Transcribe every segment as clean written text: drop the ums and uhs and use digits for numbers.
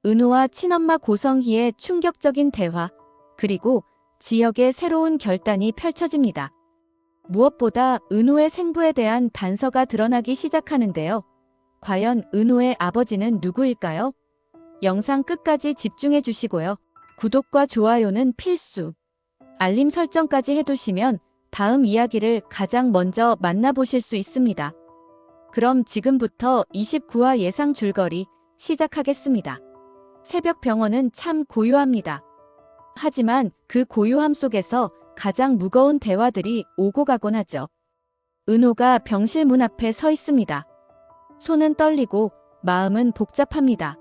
은호와 친엄마 고성희의 충격적인 대화, 그리고 지혁의 새로운 결단이 펼쳐집니다. 무엇보다 은호의 생부에 대한 단서가 드러나기 시작하는데요. 과연 은호의 아버지는 누구일까요? 영상 끝까지 집중해 주시고요. 구독과 좋아요는 필수. 알림 설정까지 해두시면 다음 이야기를 가장 먼저 만나보실 수 있습니다. 그럼 지금부터 29화 예상 줄거리 시작하겠습니다. 새벽 병원은 참 고요합니다. 하지만 그 고요함 속에서 가장 무거운 대화들이 오고 가곤 하죠. 은호가 병실 문 앞에 서 있습니다. 손은 떨리고 마음은 복잡합니다.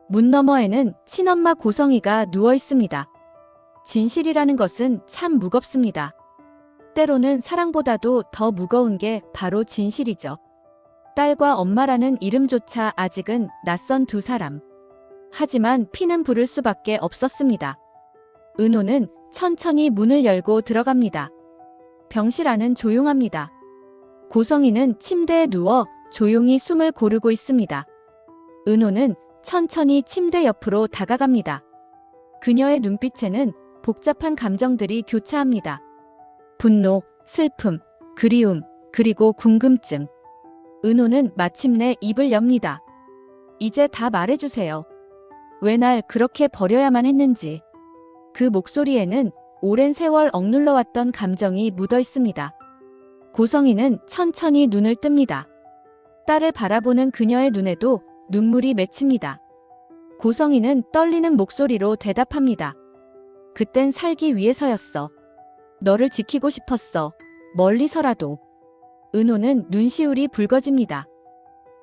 문 너머에는 친엄마 고성희가 누워 있습니다. 진실이라는 것은 참 무겁습니다. 때로는 사랑보다도 더 무거운 게 바로 진실이죠. 딸과 엄마라는 이름조차 아직은 낯선 두 사람. 하지만 피는 부를 수밖에 없었습니다. 은호는 천천히 문을 열고 들어갑니다. 병실 안은 조용합니다. 고성희는 침대에 누워 조용히 숨을 고르고 있습니다. 은호는 천천히 침대 옆으로 다가갑니다. 그녀의 눈빛에는 복잡한 감정들이 교차합니다. 분노, 슬픔, 그리움, 그리고 궁금증. 은호는 마침내 입을 엽니다. 이제 다 말해주세요. 왜 날 그렇게 버려야만 했는지. 그 목소리에는 오랜 세월 억눌러왔던 감정이 묻어 있습니다. 고성희는 천천히 눈을 뜹니다. 딸을 바라보는 그녀의 눈에도 눈물이 맺힙니다. 고성희는 떨리는 목소리로 대답합니다. 그땐 살기 위해서였어. 너를 지키고 싶었어. 멀리서라도. 은호는 눈시울이 붉어집니다.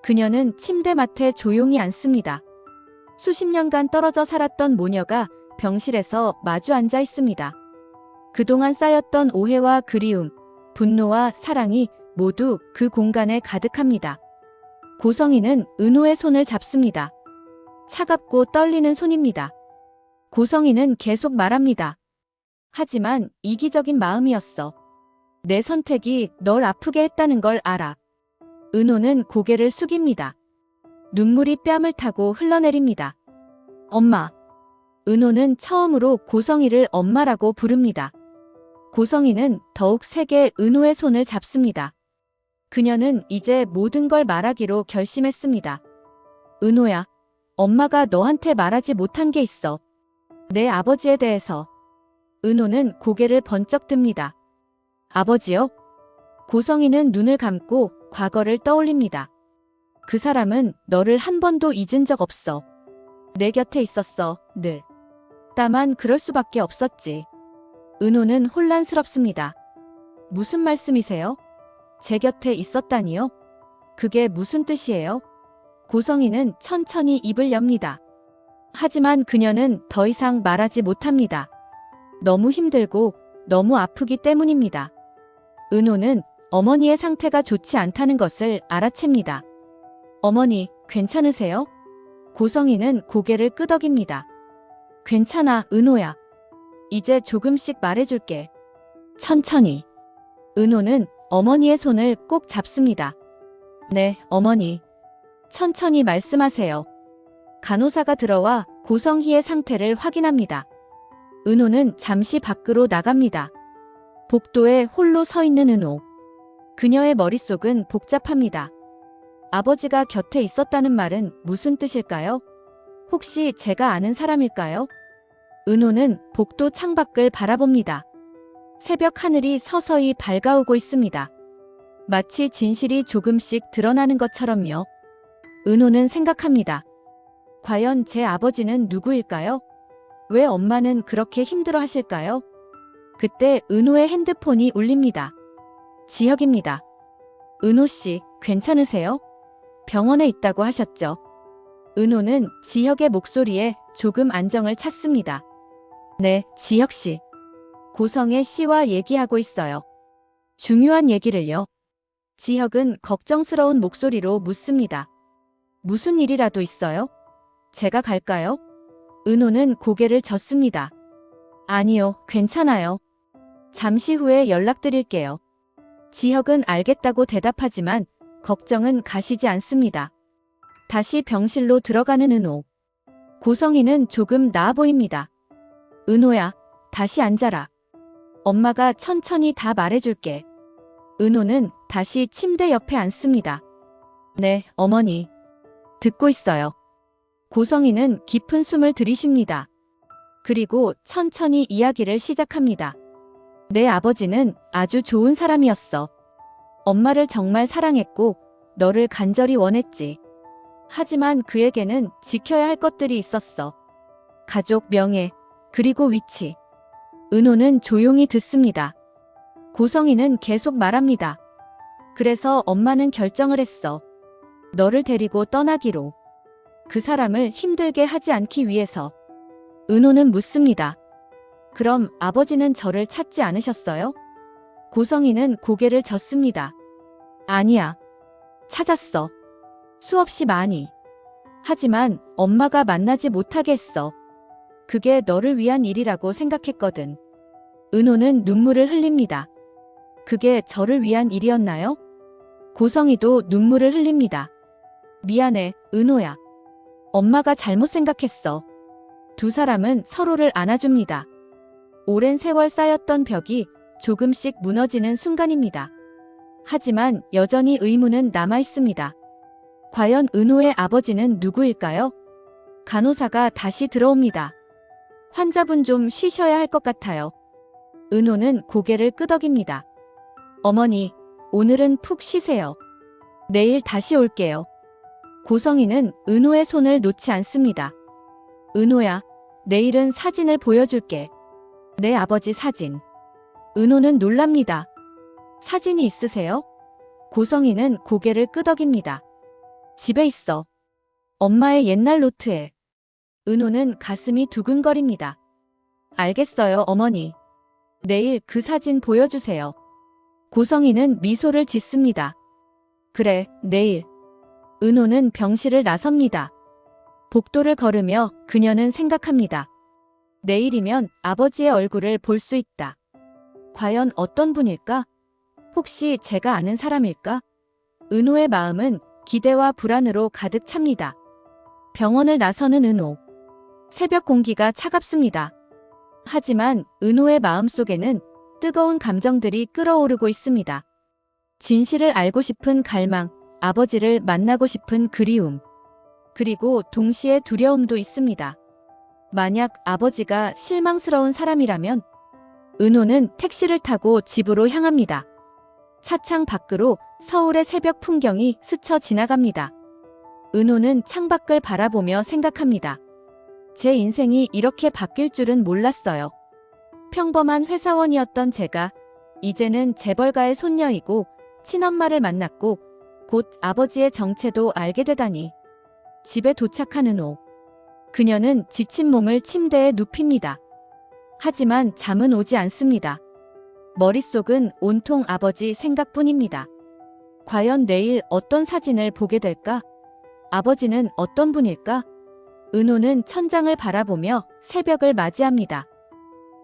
그녀는 침대맡에 조용히 앉습니다. 수십 년간 떨어져 살았던 모녀가 병실에서 마주 앉아 있습니다. 그동안 쌓였던 오해와 그리움, 분노와 사랑이 모두 그 공간에 가득합니다. 고성희는 은호의 손을 잡습니다. 차갑고 떨리는 손입니다. 고성희는 계속 말합니다. 하지만 이기적인 마음이었어. 내 선택이 널 아프게 했다는 걸 알아. 은호는 고개를 숙입니다. 눈물이 뺨을 타고 흘러내립니다. 엄마. 은호는 처음으로 고성희를 엄마라고 부릅니다. 고성희는 더욱 세게 은호의 손을 잡습니다. 그녀는 이제 모든 걸 말하기로 결심했습니다. 은호야, 엄마가 너한테 말하지 못한 게 있어. 내 아버지에 대해서. 은호는 고개를 번쩍 듭니다. 아버지요? 고성희는 눈을 감고 과거를 떠올립니다. 그 사람은 너를 한 번도 잊은 적 없어. 내 곁에 있었어, 늘. 다만 그럴 수밖에 없었지. 은호는 혼란스럽습니다. 무슨 말씀이세요? 제 곁에 있었다니요? 그게 무슨 뜻이에요? 고성희는 천천히 입을 엽니다. 하지만 그녀는 더 이상 말하지 못합니다. 너무 힘들고 너무 아프기 때문입니다. 은호는 어머니의 상태가 좋지 않다는 것을 알아챕니다. 어머니, 괜찮으세요? 고성희는 고개를 끄덕입니다. 괜찮아, 은호야. 이제 조금씩 말해줄게. 천천히. 은호는 어머니의 손을 꼭 잡습니다. 네, 어머니. 천천히 말씀하세요. 간호사가 들어와 고성희의 상태를 확인합니다. 은호는 잠시 밖으로 나갑니다. 복도에 홀로 서 있는 은호. 그녀의 머릿속은 복잡합니다. 아버지가 곁에 있었다는 말은 무슨 뜻일까요? 혹시 제가 아는 사람일까요? 은호는 복도 창밖을 바라봅니다. 새벽 하늘이 서서히 밝아오고 있습니다. 마치 진실이 조금씩 드러나는 것처럼요. 은호는 생각합니다. 과연 제 아버지는 누구일까요? 왜 엄마는 그렇게 힘들어 하실까요? 그때 은호의 핸드폰이 울립니다. 지혁입니다. 은호 씨, 괜찮으세요? 병원에 있다고 하셨죠? 은호는 지혁의 목소리에 조금 안정을 찾습니다. 네, 지혁 씨. 고성의 씨와 얘기하고 있어요. 중요한 얘기를요. 지혁은 걱정스러운 목소리로 묻습니다. 무슨 일이라도 있어요? 제가 갈까요? 은호는 고개를 젓습니다. 아니요, 괜찮아요. 잠시 후에 연락드릴게요. 지혁은 알겠다고 대답하지만 걱정은 가시지 않습니다. 다시 병실로 들어가는 은호. 고성이는 조금 나아 보입니다. 은호야, 다시 앉아라. 엄마가 천천히 다 말해줄게. 은호는 다시 침대 옆에 앉습니다. 네, 어머니. 듣고 있어요. 고성이는 깊은 숨을 들이쉽니다. 그리고 천천히 이야기를 시작합니다. 내 아버지는 아주 좋은 사람이었어. 엄마를 정말 사랑했고 너를 간절히 원했지. 하지만 그에게는 지켜야 할 것들이 있었어. 가족, 명예, 그리고 위치. 은호는 조용히 듣습니다. 고성이는 계속 말합니다. 그래서 엄마는 결정을 했어. 너를 데리고 떠나기로. 그 사람을 힘들게 하지 않기 위해서. 은호는 묻습니다. 그럼 아버지는 저를 찾지 않으셨어요? 고성이는 고개를 젓습니다. 아니야. 찾았어. 수없이 많이. 하지만 엄마가 만나지 못하게 했어. 그게 너를 위한 일이라고 생각했거든. 은호는 눈물을 흘립니다. 그게 저를 위한 일이었나요? 고성이도 눈물을 흘립니다. 미안해, 은호야. 엄마가 잘못 생각했어. 두 사람은 서로를 안아줍니다. 오랜 세월 쌓였던 벽이 조금씩 무너지는 순간입니다. 하지만 여전히 의문은 남아있습니다. 과연 은호의 아버지는 누구일까요? 간호사가 다시 들어옵니다. 환자분 좀 쉬셔야 할 것 같아요. 은호는 고개를 끄덕입니다. 어머니, 오늘은 푹 쉬세요. 내일 다시 올게요. 고성이는 은호의 손을 놓지 않습니다. 은호야, 내일은 사진을 보여줄게. 내 아버지 사진. 은호는 놀랍니다. 사진이 있으세요? 고성이는 고개를 끄덕입니다. 집에 있어. 엄마의 옛날 노트에. 은호는 가슴이 두근거립니다. 알겠어요, 어머니. 내일 그 사진 보여주세요. 고성이는 미소를 짓습니다. 그래, 내일. 은호는 병실을 나섭니다. 복도를 걸으며 그녀는 생각합니다. 내일이면 아버지의 얼굴을 볼 수 있다. 과연 어떤 분일까? 혹시 제가 아는 사람일까? 은호의 마음은 기대와 불안으로 가득 찹니다. 병원을 나서는 은호. 새벽 공기가 차갑습니다. 하지만 은호의 마음속에는 뜨거운 감정들이 끓어오르고 있습니다. 진실을 알고 싶은 갈망, 아버지를 만나고 싶은 그리움, 그리고 동시에 두려움도 있습니다. 만약 아버지가 실망스러운 사람이라면 은호는 택시를 타고 집으로 향합니다. 차창 밖으로 서울의 새벽 풍경이 스쳐 지나갑니다. 은호는 창밖을 바라보며 생각합니다. 제 인생이 이렇게 바뀔 줄은 몰랐어요. 평범한 회사원이었던 제가 이제는 재벌가의 손녀이고 친엄마를 만났고 곧 아버지의 정체도 알게 되다니. 집에 도착한 은호. 그녀는 지친 몸을 침대에 눕힙니다. 하지만 잠은 오지 않습니다. 머릿속은 온통 아버지 생각뿐입니다. 과연 내일 어떤 사진을 보게 될까? 아버지는 어떤 분일까? 은호는 천장을 바라보며 새벽을 맞이합니다.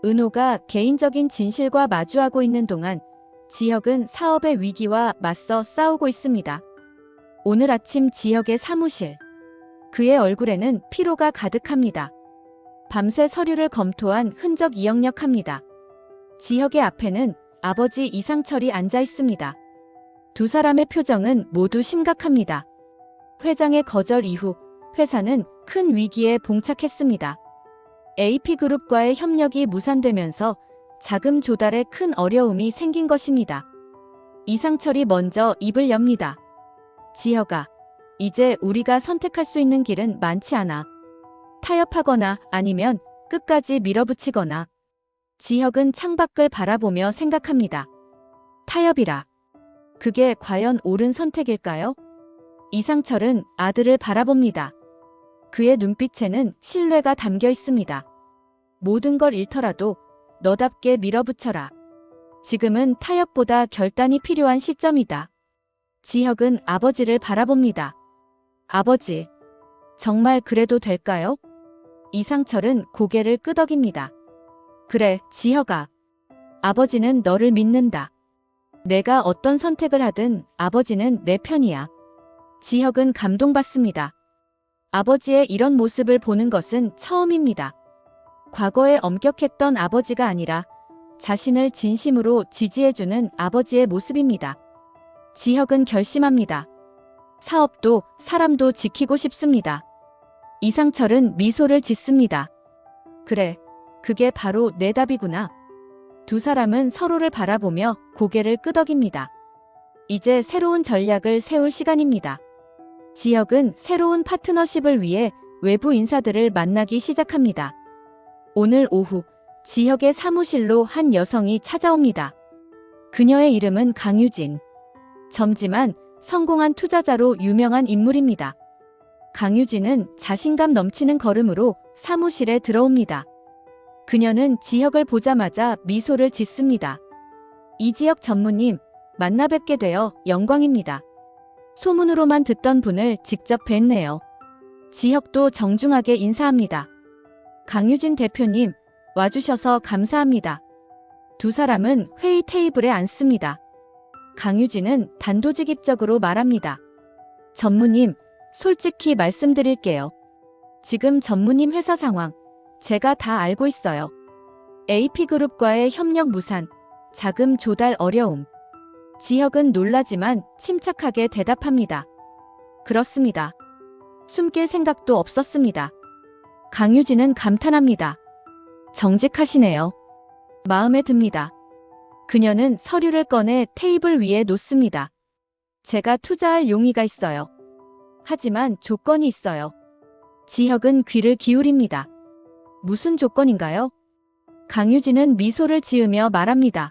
은호가 개인적인 진실과 마주하고 있는 동안 지혁은 사업의 위기와 맞서 싸우고 있습니다. 오늘 아침 지혁의 사무실. 그의 얼굴에는 피로가 가득합니다. 밤새 서류를 검토한 흔적이 역력합니다. 지혁의 앞에는 아버지 이상철이 앉아 있습니다. 두 사람의 표정은 모두 심각합니다. 회장의 거절 이후 회사는 큰 위기에 봉착했습니다. AP그룹과의 협력이 무산되면서 자금 조달에 큰 어려움이 생긴 것입니다. 이상철이 먼저 입을 엽니다. 지혁아, 이제 우리가 선택할 수 있는 길은 많지 않아. 타협하거나 아니면 끝까지 밀어붙이거나. 지혁은 창밖을 바라보며 생각합니다. 타협이라. 그게 과연 옳은 선택일까요? 이상철은 아들을 바라봅니다. 그의 눈빛에는 신뢰가 담겨 있습니다. 모든 걸 잃더라도 너답게 밀어붙여라. 지금은 타협보다 결단이 필요한 시점이다. 지혁은 아버지를 바라봅니다. 아버지, 정말 그래도 될까요? 이상철은 고개를 끄덕입니다. 그래, 지혁아. 아버지는 너를 믿는다. 내가 어떤 선택을 하든 아버지는 내 편이야. 지혁은 감동받습니다. 아버지의 이런 모습을 보는 것은 처음입니다. 과거에 엄격했던 아버지가 아니라 자신을 진심으로 지지해주는 아버지의 모습입니다. 지혁은 결심합니다. 사업도 사람도 지키고 싶습니다. 이상철은 미소를 짓습니다. 그래, 그게 바로 내 답이구나. 두 사람은 서로를 바라보며 고개를 끄덕입니다. 이제 새로운 전략을 세울 시간입니다. 지혁은 새로운 파트너십을 위해 외부 인사들을 만나기 시작합니다. 오늘 오후 지혁의 사무실로 한 여성이 찾아옵니다. 그녀의 이름은 강유진. 젊지만 성공한 투자자로 유명한 인물입니다. 강유진은 자신감 넘치는 걸음으로 사무실에 들어옵니다. 그녀는 지혁을 보자마자 미소를 짓습니다. 이지혁 전무님, 만나 뵙게 되어 영광입니다. 소문으로만 듣던 분을 직접 뵀네요. 지혁도 정중하게 인사합니다. 강유진 대표님, 와주셔서 감사합니다. 두 사람은 회의 테이블에 앉습니다. 강유진은 단도직입적으로 말합니다. 전무님, 솔직히 말씀드릴게요. 지금 전무님 회사 상황, 제가 다 알고 있어요. AP그룹과의 협력 무산, 자금 조달 어려움. 지혁은 놀라지만 침착하게 대답합니다. 그렇습니다. 숨길 생각도 없었습니다. 강유진은 감탄합니다. 정직하시네요. 마음에 듭니다. 그녀는 서류를 꺼내 테이블 위에 놓습니다. 제가 투자할 용의가 있어요. 하지만 조건이 있어요. 지혁은 귀를 기울입니다. 무슨 조건인가요? 강유진은 미소를 지으며 말합니다.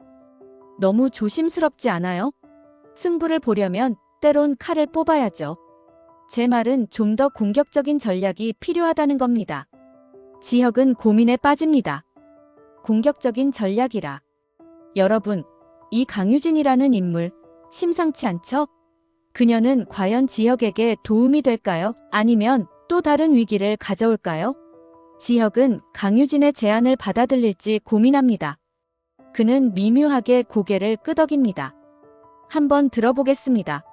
너무 조심스럽지 않아요? 승부를 보려면 때론 칼을 뽑아야죠. 제 말은 좀 더 공격적인 전략이 필요하다는 겁니다. 지혁은 고민에 빠집니다. 공격적인 전략이라. 여러분, 이 강유진이라는 인물, 심상치 않죠? 그녀는 과연 지혁에게 도움이 될까요? 아니면 또 다른 위기를 가져올까요? 지혁은 강유진의 제안을 받아들일지 고민합니다. 그는 미묘하게 고개를 끄덕입니다. 한번 들어보겠습니다.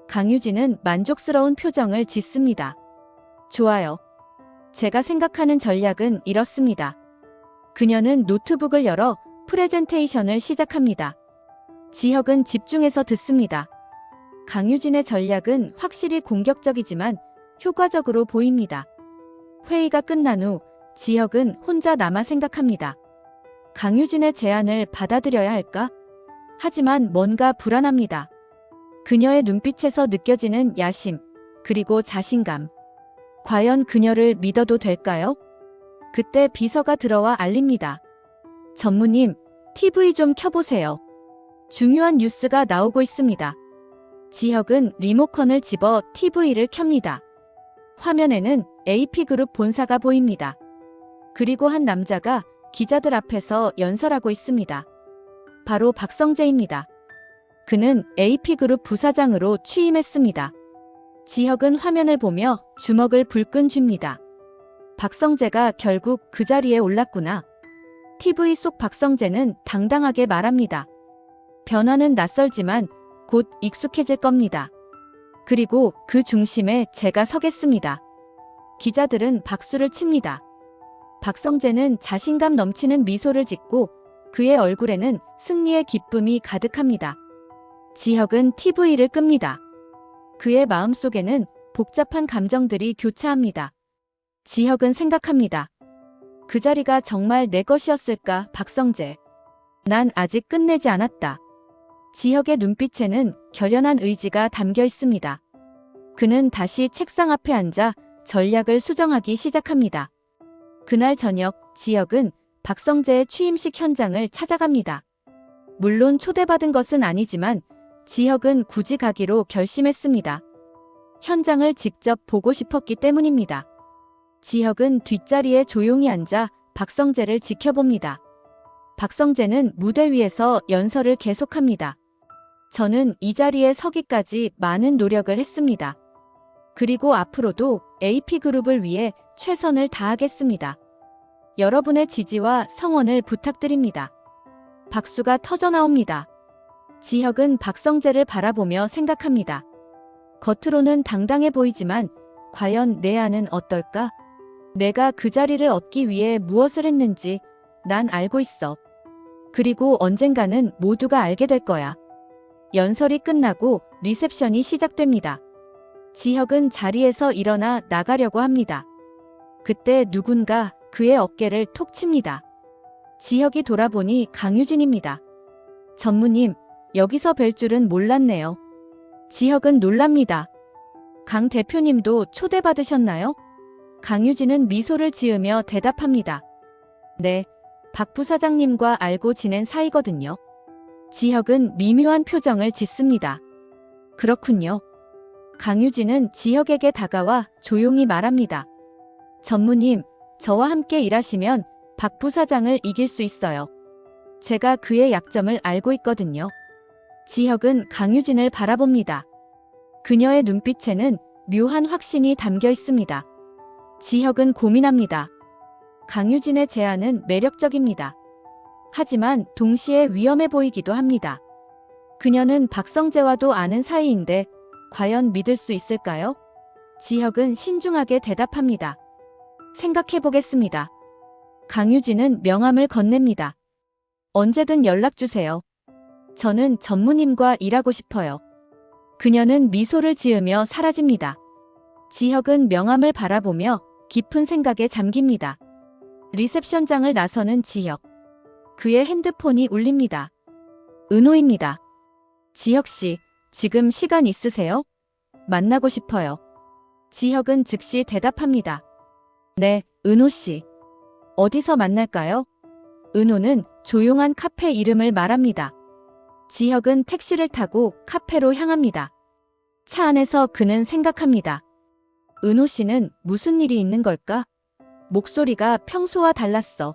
강유진은 만족스러운 표정을 짓습니다. 좋아요. 제가 생각하는 전략은 이렇습니다. 그녀는 노트북을 열어 프레젠테이션을 시작합니다. 지혁은 집중해서 듣습니다. 강유진의 전략은 확실히 공격적이지만 효과적으로 보입니다. 회의가 끝난 후 지혁은 혼자 남아 생각합니다. 강유진의 제안을 받아들여야 할까? 하지만 뭔가 불안합니다. 그녀의 눈빛에서 느껴지는 야심, 그리고 자신감. 과연 그녀를 믿어도 될까요? 그때 비서가 들어와 알립니다. 전무님, TV 좀 켜보세요. 중요한 뉴스가 나오고 있습니다. 지혁은 리모컨을 집어 TV를 켭니다. 화면에는 AP그룹 본사가 보입니다. 그리고 한 남자가 기자들 앞에서 연설하고 있습니다. 바로 박성재입니다. 그는 AP그룹 부사장으로 취임했습니다. 지혁은 화면을 보며 주먹을 불끈 쥡니다. 박성재가 결국 그 자리에 올랐구나. TV 속 박성재는 당당하게 말합니다. 변화는 낯설지만 곧 익숙해질 겁니다. 그리고 그 중심에 제가 서겠습니다. 기자들은 박수를 칩니다. 박성재는 자신감 넘치는 미소를 짓고 그의 얼굴에는 승리의 기쁨이 가득합니다. 지혁은 TV를 끕니다. 그의 마음속에는 복잡한 감정들이 교차합니다. 지혁은 생각합니다. 그 자리가 정말 내 것이었을까, 박성재. 난 아직 끝내지 않았다. 지혁의 눈빛에는 결연한 의지가 담겨 있습니다. 그는 다시 책상 앞에 앉아 전략을 수정하기 시작합니다. 그날 저녁 지혁은 박성재의 취임식 현장을 찾아갑니다. 물론 초대받은 것은 아니지만 지혁은 굳이 가기로 결심했습니다. 현장을 직접 보고 싶었기 때문입니다. 지혁은 뒷자리에 조용히 앉아 박성재를 지켜봅니다. 박성재는 무대 위에서 연설을 계속합니다. 저는 이 자리에 서기까지 많은 노력을 했습니다. 그리고 앞으로도 AP그룹을 위해 최선을 다하겠습니다. 여러분의 지지와 성원을 부탁드립니다. 박수가 터져나옵니다. 지혁은 박성재를 바라보며 생각합니다. 겉으로는 당당해 보이지만 과연 내 안은 어떨까? 내가 그 자리를 얻기 위해 무엇을 했는지 난 알고 있어. 그리고 언젠가는 모두가 알게 될 거야. 연설이 끝나고 리셉션이 시작됩니다. 지혁은 자리에서 일어나 나가려고 합니다. 그때 누군가 그의 어깨를 톡 칩니다. 지혁이 돌아보니 강유진입니다. 전무님, 여기서 뵐 줄은 몰랐네요. 지혁은 놀랍니다. 강 대표님도 초대받으셨나요? 강유진은 미소를 지으며 대답합니다. 네, 박 부사장님과 알고 지낸 사이거든요. 지혁은 미묘한 표정을 짓습니다. 그렇군요. 강유진은 지혁에게 다가와 조용히 말합니다. 전무님, 저와 함께 일하시면 박 부사장을 이길 수 있어요. 제가 그의 약점을 알고 있거든요. 지혁은 강유진을 바라봅니다. 그녀의 눈빛에는 묘한 확신이 담겨 있습니다. 지혁은 고민합니다. 강유진의 제안은 매력적입니다. 하지만 동시에 위험해 보이기도 합니다. 그녀는 박성재와도 아는 사이인데 과연 믿을 수 있을까요? 지혁은 신중하게 대답합니다. 생각해 보겠습니다. 강유진은 명함을 건넵니다. 언제든 연락주세요. 저는 전무님과 일하고 싶어요. 그녀는 미소를 지으며 사라집니다. 지혁은 명함을 바라보며 깊은 생각에 잠깁니다. 리셉션장을 나서는 지혁. 그의 핸드폰이 울립니다. 은호입니다. 지혁씨, 지금 시간 있으세요? 만나고 싶어요. 지혁은 즉시 대답합니다. 네, 은호씨. 어디서 만날까요? 은호는 조용한 카페 이름을 말합니다. 지혁은 택시를 타고 카페로 향합니다. 차 안에서 그는 생각합니다. 은호 씨는 무슨 일이 있는 걸까? 목소리가 평소와 달랐어.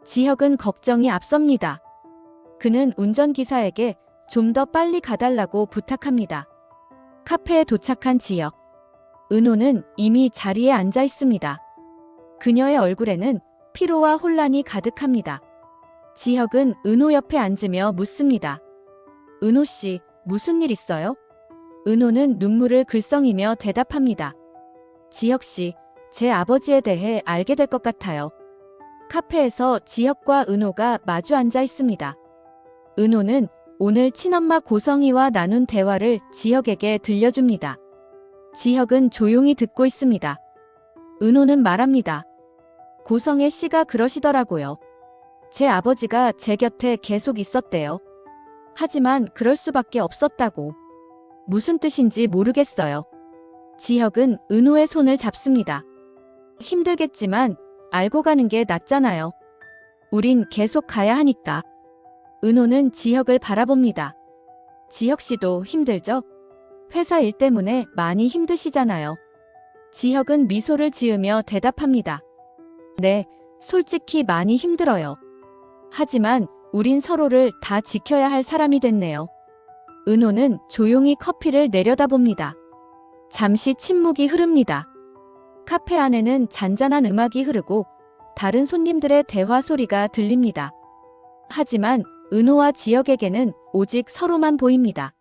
지혁은 걱정이 앞섭니다. 그는 운전기사에게 좀 더 빨리 가달라고 부탁합니다. 카페에 도착한 지혁. 은호는 이미 자리에 앉아 있습니다. 그녀의 얼굴에는 피로와 혼란이 가득합니다. 지혁은 은호 옆에 앉으며 묻습니다. 은호 씨, 무슨 일 있어요? 은호는 눈물을 글썽이며 대답합니다. 지혁 씨, 제 아버지에 대해 알게 될 것 같아요. 카페에서 지혁과 은호가 마주 앉아 있습니다. 은호는 오늘 친엄마 고성희와 나눈 대화를 지혁에게 들려줍니다. 지혁은 조용히 듣고 있습니다. 은호는 말합니다. 고성애 씨가 그러시더라고요. 제 아버지가 제 곁에 계속 있었대요. 하지만 그럴 수밖에 없었다고. 무슨 뜻인지 모르겠어요. 지혁은 은호의 손을 잡습니다. 힘들겠지만 알고 가는 게 낫잖아요. 우린 계속 가야 하니까. 은호는 지혁을 바라봅니다. 지혁 씨도 힘들죠? 회사 일 때문에 많이 힘드시잖아요. 지혁은 미소를 지으며 대답합니다. 네, 솔직히 많이 힘들어요. 하지만 우린 서로를 다 지켜야 할 사람이 됐네요. 은호는 조용히 커피를 내려다봅니다. 잠시 침묵이 흐릅니다. 카페 안에는 잔잔한 음악이 흐르고 다른 손님들의 대화 소리가 들립니다. 하지만 은호와 지혁에게는 오직 서로만 보입니다.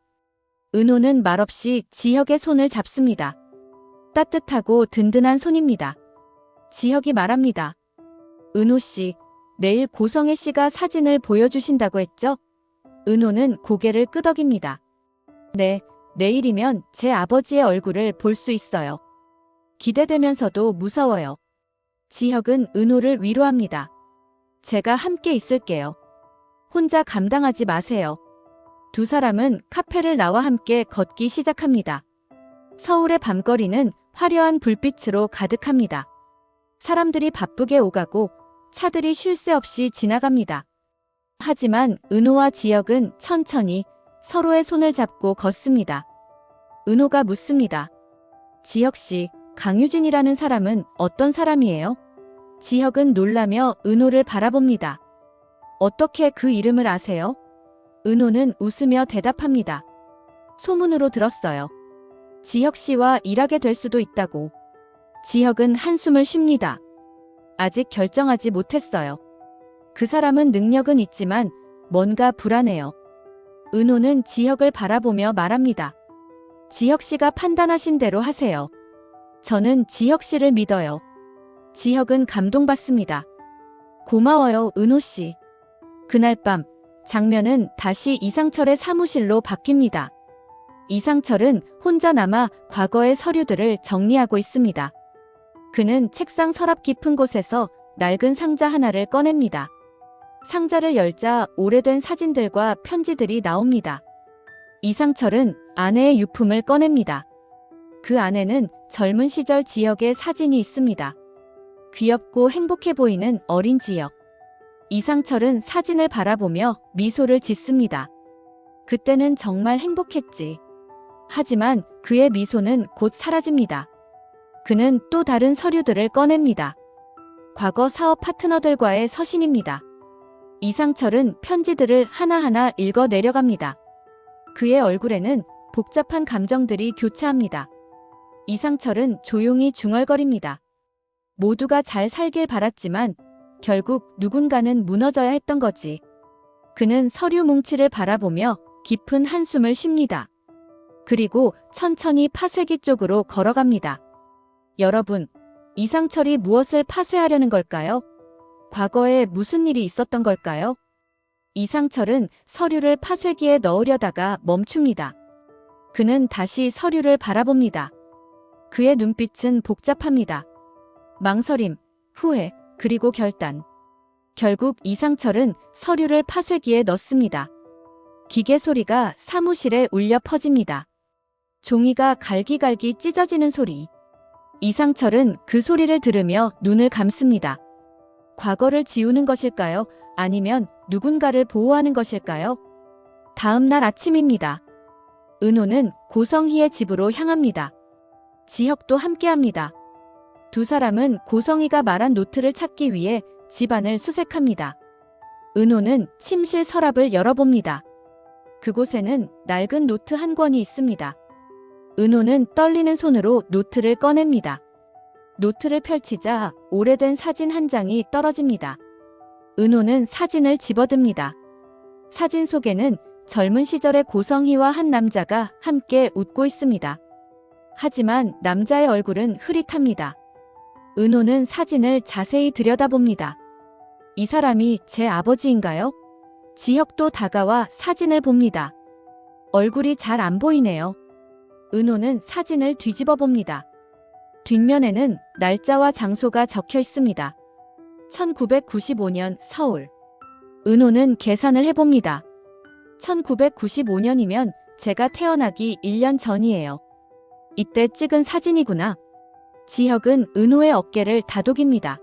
은호는 말없이 지혁의 손을 잡습니다. 따뜻하고 든든한 손입니다. 지혁이 말합니다. 은호 씨, 내일 고성애 씨가 사진을 보여주신다고 했죠? 은호는 고개를 끄덕입니다. 네, 내일이면 제 아버지의 얼굴을 볼 수 있어요. 기대되면서도 무서워요. 지혁은 은호를 위로합니다. 제가 함께 있을게요. 혼자 감당하지 마세요. 두 사람은 카페를 나와 함께 걷기 시작합니다. 서울의 밤거리는 화려한 불빛으로 가득합니다. 사람들이 바쁘게 오가고 차들이 쉴 새 없이 지나갑니다. 하지만 은호와 지혁은 천천히 서로의 손을 잡고 걷습니다. 은호가 묻습니다. 지혁 씨, 강유진이라는 사람은 어떤 사람이에요? 지혁은 놀라며 은호를 바라봅니다. 어떻게 그 이름을 아세요? 은호는 웃으며 대답합니다. 소문으로 들었어요. 지혁 씨와 일하게 될 수도 있다고. 지혁은 한숨을 쉽니다. 아직 결정하지 못했어요. 그 사람은 능력은 있지만 뭔가 불안해요. 은호는 지혁을 바라보며 말합니다. 지혁 씨가 판단하신 대로 하세요. 저는 지혁 씨를 믿어요. 지혁은 감동받습니다. 고마워요, 은호 씨. 그날 밤, 장면은 다시 이상철의 사무실로 바뀝니다. 이상철은 혼자 남아 과거의 서류들을 정리하고 있습니다. 그는 책상 서랍 깊은 곳에서 낡은 상자 하나를 꺼냅니다. 상자를 열자 오래된 사진들과 편지들이 나옵니다. 이상철은 아내의 유품을 꺼냅니다. 그 안에는 젊은 시절 지혁의 사진이 있습니다. 귀엽고 행복해 보이는 어린 지혁. 이상철은 사진을 바라보며 미소를 짓습니다. 그때는 정말 행복했지. 하지만 그의 미소는 곧 사라집니다. 그는 또 다른 서류들을 꺼냅니다. 과거 사업 파트너들과의 서신입니다. 이상철은 편지들을 하나하나 읽어 내려갑니다. 그의 얼굴에는 복잡한 감정들이 교차합니다. 이상철은 조용히 중얼거립니다. 모두가 잘 살길 바랐지만 결국 누군가는 무너져야 했던 거지. 그는 서류 뭉치를 바라보며 깊은 한숨을 쉽니다. 그리고 천천히 파쇄기 쪽으로 걸어갑니다. 여러분, 이상철이 무엇을 파쇄하려는 걸까요? 과거에 무슨 일이 있었던 걸까요? 이상철은 서류를 파쇄기에 넣으려다가 멈춥니다. 그는 다시 서류를 바라봅니다. 그의 눈빛은 복잡합니다. 망설임, 후회, 그리고 결단. 결국 이상철은 서류를 파쇄기에 넣습니다. 기계 소리가 사무실에 울려 퍼집니다. 종이가 갈기갈기 찢어지는 소리. 이상철은 그 소리를 들으며 눈을 감습니다. 과거를 지우는 것일까요? 아니면 누군가를 보호하는 것일까요? 다음 날 아침입니다. 은호는 고성희의 집으로 향합니다. 지혁도 함께합니다. 두 사람은 고성희가 말한 노트를 찾기 위해 집안을 수색합니다. 은호는 침실 서랍을 열어봅니다. 그곳에는 낡은 노트 한 권이 있습니다. 은호는 떨리는 손으로 노트를 꺼냅니다. 노트를 펼치자 오래된 사진 한 장이 떨어집니다. 은호는 사진을 집어듭니다. 사진 속에는 젊은 시절의 고성희와 한 남자가 함께 웃고 있습니다. 하지만 남자의 얼굴은 흐릿합니다. 은호는 사진을 자세히 들여다봅니다. 이 사람이 제 아버지인가요? 지혁도 다가와 사진을 봅니다. 얼굴이 잘 안 보이네요. 은호는 사진을 뒤집어 봅니다. 뒷면에는 날짜와 장소가 적혀 있습니다. 1995년 서울. 은호는 계산을 해봅니다. 1995년이면 제가 태어나기 1년 전이에요. 이때 찍은 사진이구나. 지혁은 은호의 어깨를 다독입니다.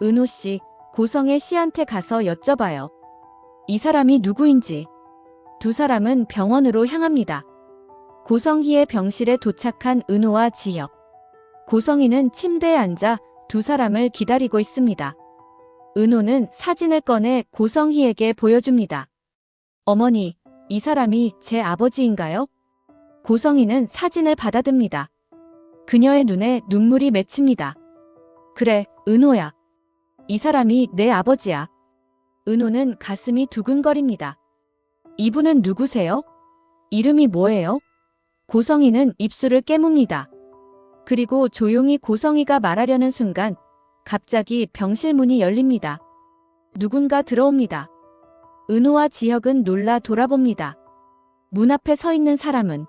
은호 씨, 고성의 씨한테 가서 여쭤봐요. 이 사람이 누구인지. 두 사람은 병원으로 향합니다. 고성희의 병실에 도착한 은호와 지혁. 고성희는 침대에 앉아 두 사람을 기다리고 있습니다. 은호는 사진을 꺼내 고성희에게 보여줍니다. 어머니, 이 사람이 제 아버지인가요? 고성희는 사진을 받아듭니다. 그녀의 눈에 눈물이 맺힙니다. 그래, 은호야. 이 사람이 내 아버지야. 은호는 가슴이 두근거립니다. 이분은 누구세요? 이름이 뭐예요? 고성희는 입술을 깨뭅니다. 그리고 조용히 고성희가 말하려는 순간 갑자기 병실 문이 열립니다. 누군가 들어옵니다. 은호와 지혁은 놀라 돌아봅니다. 문 앞에 서 있는 사람은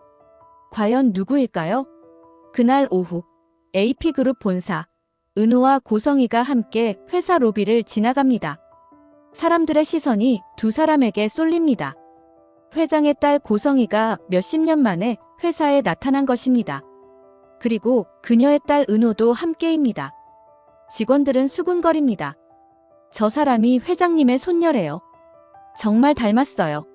과연 누구일까요? 그날 오후 AP그룹 본사, 은호와 고성희가 함께 회사 로비를 지나갑니다. 사람들의 시선이 두 사람에게 쏠립니다. 회장의 딸 고성희가 몇십 년 만에 회사에 나타난 것입니다. 그리고 그녀의 딸 은호도 함께입니다. 직원들은 수군거립니다. 저 사람이 회장님의 손녀래요. 정말 닮았어요.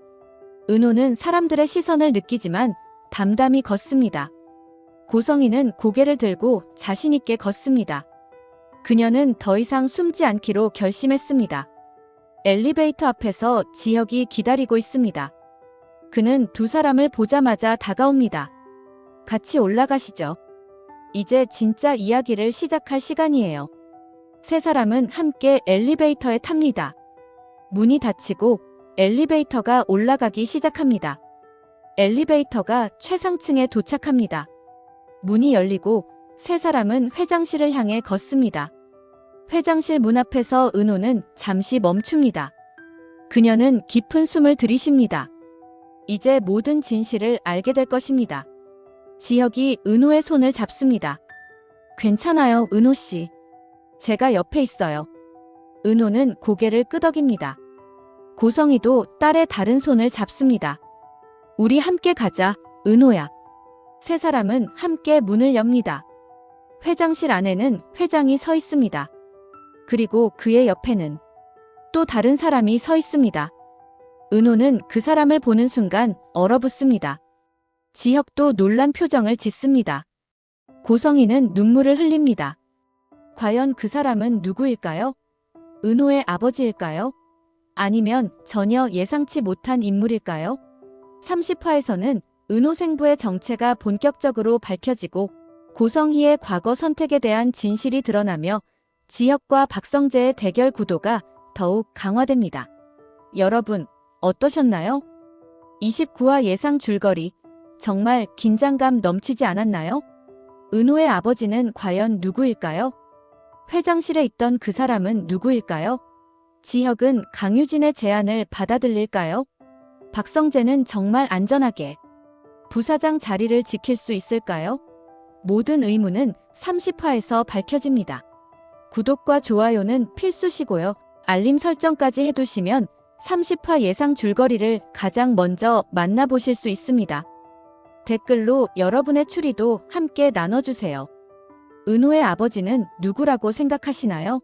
은호는 사람들의 시선을 느끼지만 담담히 걷습니다. 고성희는 고개를 들고 자신있게 걷습니다. 그녀는 더 이상 숨지 않기로 결심했습니다. 엘리베이터 앞에서 지혁이 기다리고 있습니다. 그는 두 사람을 보자마자 다가옵니다. 같이 올라가시죠. 이제 진짜 이야기를 시작할 시간이에요. 세 사람은 함께 엘리베이터에 탑니다. 문이 닫히고 엘리베이터가 올라가기 시작합니다. 엘리베이터가 최상층에 도착합니다. 문이 열리고 세 사람은 회장실을 향해 걷습니다. 회장실 문 앞에서 은호는 잠시 멈춥니다. 그녀는 깊은 숨을 들이쉽니다. 이제 모든 진실을 알게 될 것입니다. 지혁이 은호의 손을 잡습니다. 괜찮아요, 은호 씨. 제가 옆에 있어요. 은호는 고개를 끄덕입니다. 고성이도 딸의 다른 손을 잡습니다. 우리 함께 가자, 은호야. 세 사람은 함께 문을 엽니다. 회장실 안에는 회장이 서 있습니다. 그리고 그의 옆에는 또 다른 사람이 서 있습니다. 은호는 그 사람을 보는 순간 얼어붙습니다. 지혁도 놀란 표정을 짓습니다. 고성이는 눈물을 흘립니다. 과연 그 사람은 누구일까요? 은호의 아버지일까요? 아니면 전혀 예상치 못한 인물일까요? 30화에서는 은호 생부의 정체가 본격적으로 밝혀지고 고성희의 과거 선택에 대한 진실이 드러나며 지혁과 박성재의 대결 구도가 더욱 강화됩니다. 여러분, 어떠셨나요? 29화 예상 줄거리, 정말 긴장감 넘치지 않았나요? 은호의 아버지는 과연 누구일까요? 회장실에 있던 그 사람은 누구일까요? 지혁은 강유진의 제안을 받아들일까요? 박성재는 정말 안전하게 부사장 자리를 지킬 수 있을까요? 모든 의문은 30화에서 밝혀집니다. 구독과 좋아요는 필수시고요. 알림 설정까지 해두시면 30화 예상 줄거리를 가장 먼저 만나보실 수 있습니다. 댓글로 여러분의 추리도 함께 나눠주세요. 은호의 아버지는 누구라고 생각하시나요?